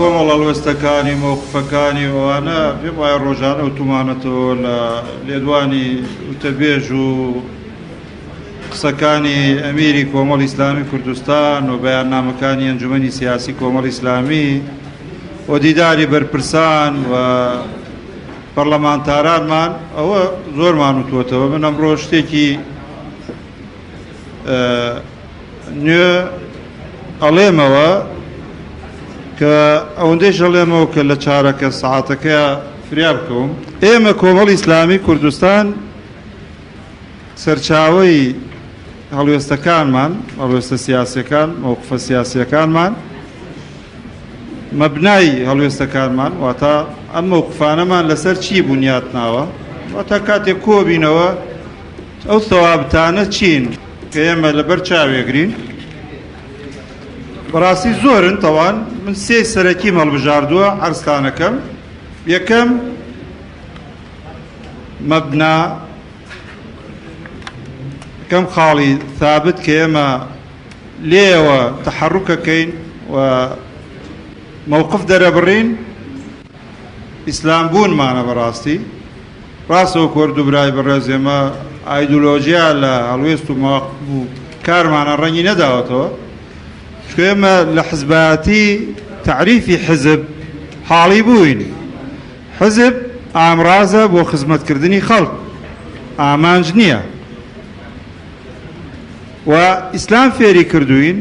کۆمەڵە هەڵوێستەکانی مۆقفەکانی ئەوانە پێم وایە ڕۆژانە ئۆتومانەتەوە لە لێدوانی وتەبێژ و قسەکانی ئەمیری کۆمەڵی ئیسلامی کوردستان و بەیاننامەکانی ئەنجومەنی سیاسی کۆمەڵی ئیسلامی و دیداری بەرپرسان و پەرلەمانتارانمان ئەوە زۆرمان وتووەتەوە. من ئەمڕۆ شتێکی نوێ ئەڵێمەوە کە ئەوەندەیش ئەڵێمەوە کە لە چارەکە سەعاتەکە فریا بکەوم. ئێمە کۆمەڵی ئیسلامی کوردستان سەرچاوەی هەڵوێستەکانمان، هەڵوێستە سیاسیەکان، مۆقفە سیاسیەکانمان، مەبنای هەڵوێستەکانمان واتە ئەم مۆقفانەمان لەسەر چی بنیات ناوە، واتە کاتێک کۆبینەوە ئەو ثەوابتانە چین کە ئێمە لەبەر چاوێگرین. بەڕاستی زۆرن تەوان. من سێ سەرەکی هەڵبژاردووە عەرزتانەکەم. یەکەم مەبنا، کەم خاڵی ثابت کە ئێمە لێەوە تەحەڕوکەکەین و مووقف دەرەبڕین ئیسلام بوونمانە. بەڕاستی ڕاستەوە کورد و برای بەڕێز ئێمە ئایدۆلۆژیا لە هەڵوێست و مەواقف و کارمانە ڕەنگی نەداوەتەوە. چکە ئێمە لە حزبایەتی تعریفی حزب حاڵی بووین. حزب ئامرازە بۆ خزمەتکردنی خەڵک، ئامانج نییە. و ئیسلام فێری کردوین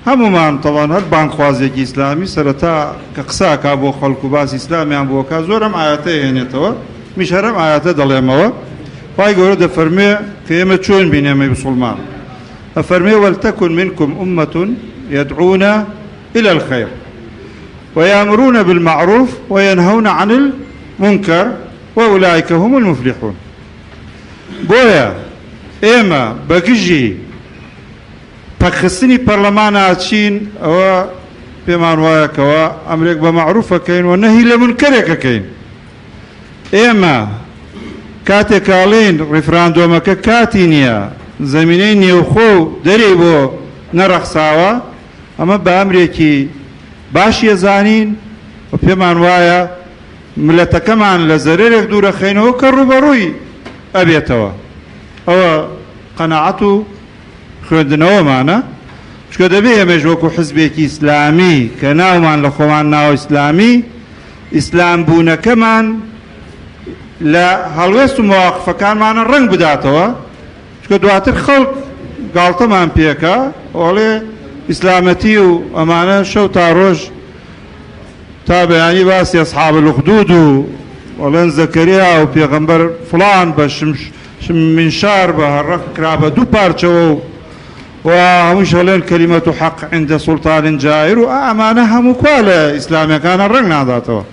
هەمومان تەواان هەر بانخوازێکی ئیسلامی سەرەتا کە قساکا بۆ خەڵک و باسی ئیسلامیان بۆکە زۆرم ئاەتە هێنێتەوە. میش هەرم ئاەتە دەڵێمەوە. خی گەورە دەفەرمێ کە ئێمە چۆن بینێمەی مسلمان. ئەفەرمێ وەلتەکن منکم ئومەة يدعون إلى الخير ويأمرون بالمعروف وينهون عن المنكر وأولئك هم المفلحون. بۆیە ئێمە بەگژی پەکخستنی پەرلەمانە ئاچین ئەوە پێمان وایەکەوە ئەمرێک بە معروفەکەین و نەهی لە منکەرێکەکەین. ئێمە کاتێکاڵین ڕیفراندۆمەکە کاتی نییە، زەمینەی نێوخۆ و دەرێ بۆ نەڕەخساوە، ئەمە بە ئەمرێکی باشیە زانین و پێمان وایە ملەتەکەمان لە زەرێرێک دوورەخەینەوە کە ڕوبەڕووی ئەبێتەوە. ئەوە قەناعەت و خوێندنەوەمانە. چکە دەبێ ئێمەش وەکو حزبێکی ئیسلامی کە ناومان لە خۆمان ناو ئیسلامی، ئیسلام بوونەکەمان لە هەڵوێست و مەواقفەکانمانە ڕەنگ بداتەوە. چکە دواتر خەڵک گاڵتەمان پێکە ئۆڵێ ئیسلامەتی و ئەمانە شەو تا ڕۆژ تا بەیانی باسی ئەسحاب الأخدود و ئەڵێن زەکەریا و پێغەمبەر فڵان بە منشار بە هەڕەق کرا بە دوو پارچەوە و هەمووش ئەڵێن کەلیمەت حەق عند سوڵتان جائر و ئەمانە هەموو کوا لە ئیسلامیەکانە ڕەنگ ناداتەوە.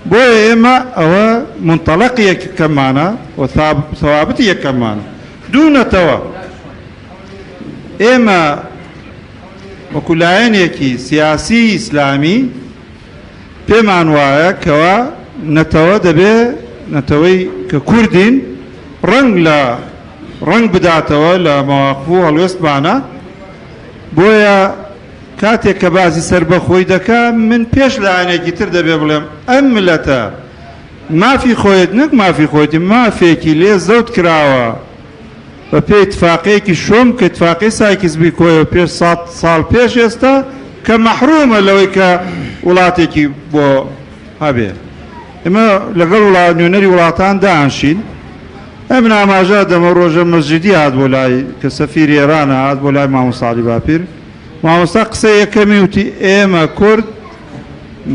بۆیە ئێمە ئەوە منتەڵەقی یەکەمانە و ثەوابتی یەکەمانە. دوونەتەوە ئێمە وەکو لایەنێکی سیاسی ئیسلامی پێمان وایە کەوە نەتەوە دەبێ نەتەوەی کە کوردین ڕەنگ بداتەوە لە مەواقف و هەڵوێستمانە. بۆیە کاتێک کە باسی سەربەخۆی دەکا من پێش لایەنێکی تر دەبێ بڵێم ئەم ملەتە مافی خۆیت نەک مافی خۆیتی مافێکی لێ زەوت کراوە بە پێی اتفاقەیەکی شۆم کە اتفاقی سایکزبی کۆیەوە پێش 100 ساڵ پێش ئێستا کە مەحرومە لەوەی کە وڵاتێکی بۆ هەبێ. ئێمە لەگەڵ نوێنەری وڵاتان دانشین. ئەم ئاماژە دەمە ڕۆژە مەسجدی هات بۆ لای کە سەفیری ئێرانە هات بۆ لای مامۆستا عەلی باپیر. مامۆستا قسەی یەکەمی وتی ئێمە کورد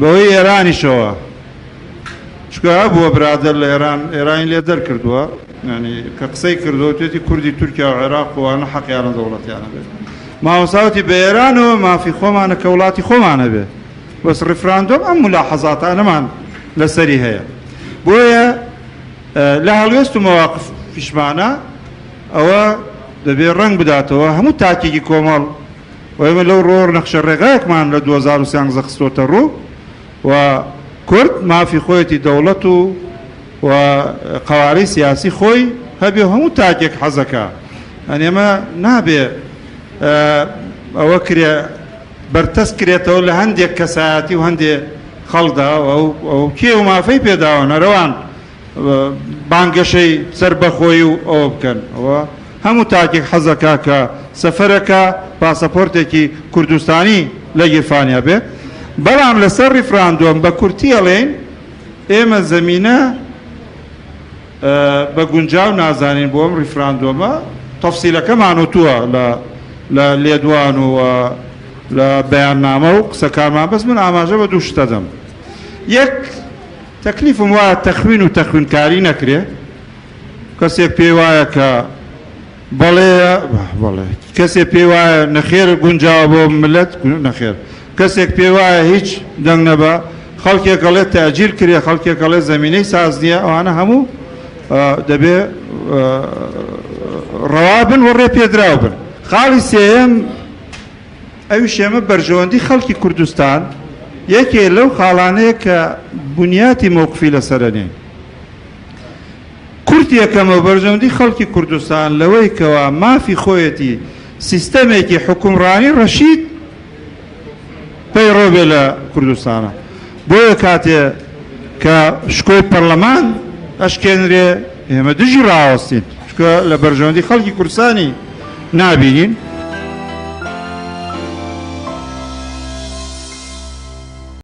بەوەی ئێرانیشەوە، چکە بووە برادەر لە ئێرانی لێ دەرکردووە، ینی کە قسەی کردەوە توێتی کوردی تورکیا و عێراق وانە حەقیانە دەوڵەتیانە بێت. مامۆستاوتی بە ئێرانەوە مافی خۆمانە کە وڵاتی خۆمانە بێ. بەس ڕیفراندۆم ئەم ملاحەزاتانەمان لەسەری هەیە. بۆیە لە هەڵوێست و مەواقف پیشمانە ئەوە دەبێت ڕەنگ بداتەوە هەموو تاکێکی کۆمەڵ و ئێمە لەو ڕۆڕ نەخشە ڕێگایەکمان لە 2013 خستۆتە ڕوو و کورد مافی خۆیەتی دەوڵەت و قوارەی سیاسی خۆی هەبێ هەموو تاکێک حەزەکە. ئەمە نابێ ئەوە کرێ بەرتەس کرێتەوە لە هەندێک کەسایەتی و هەندێک خەڵدا ئەو کێ و مافەی پێداوە نەرەوان بانگەشەی سەربەخۆی و ئەوە بکەن ئەوە هەموو تاکێک حەزەکە کە سەفەرەکە پاسەپۆرتێکی کوردستانی لە گیرفانیا بێ بەڵام لەسەر ریفراندۆم بە کورتی ئەڵێن ئێمە زەمینە بە گونجاو نازانین بۆ ئەم ریفراندۆمە تەفسیلەکەمان وتووە لە لێدوان و لە بەیاننامە و قسەکارمان بەس من ئاماژە بە دوو شتە دەم یەک تەکلیفم وایە تەخوین و تەخوینکاری نەکرێ کەسێک پێی وایە کە بەڵێ کەسێک پێی وایە نەخێر گونجاوە بۆ ملەت نەخێر کەسێک پێی وایە هیچ دەنگ نەبە خەڵکێکەڵێت تاجیر کرێ خەڵکێکەڵێت زەمینەی ساز نییە ئەوانە هەموو دەبێ ڕەوا بن و ڕێ پێدراو بن خاڵی سێیەم ئەویش ئێمە بەرژەوەندی خەڵکی کوردستان یەکێ لەو خاڵانەیە کە بنیاتی مۆقفی لەسەرەنێ کورت یەکەمە بەرژەوەندی خەڵکی کوردستان لەوەی کەوە مافی خۆیەتی سیستەمێکی حکومڕانی ڕەشید پەیڕۆ بێ لە کوردستانە بۆیە کاتێ کە شکۆی پەرلەمان ئەشکێنرێ ئێمە دژی ڕاوەستین چکە لە بەرژەوەندی خەڵکی کوردستانی نابینین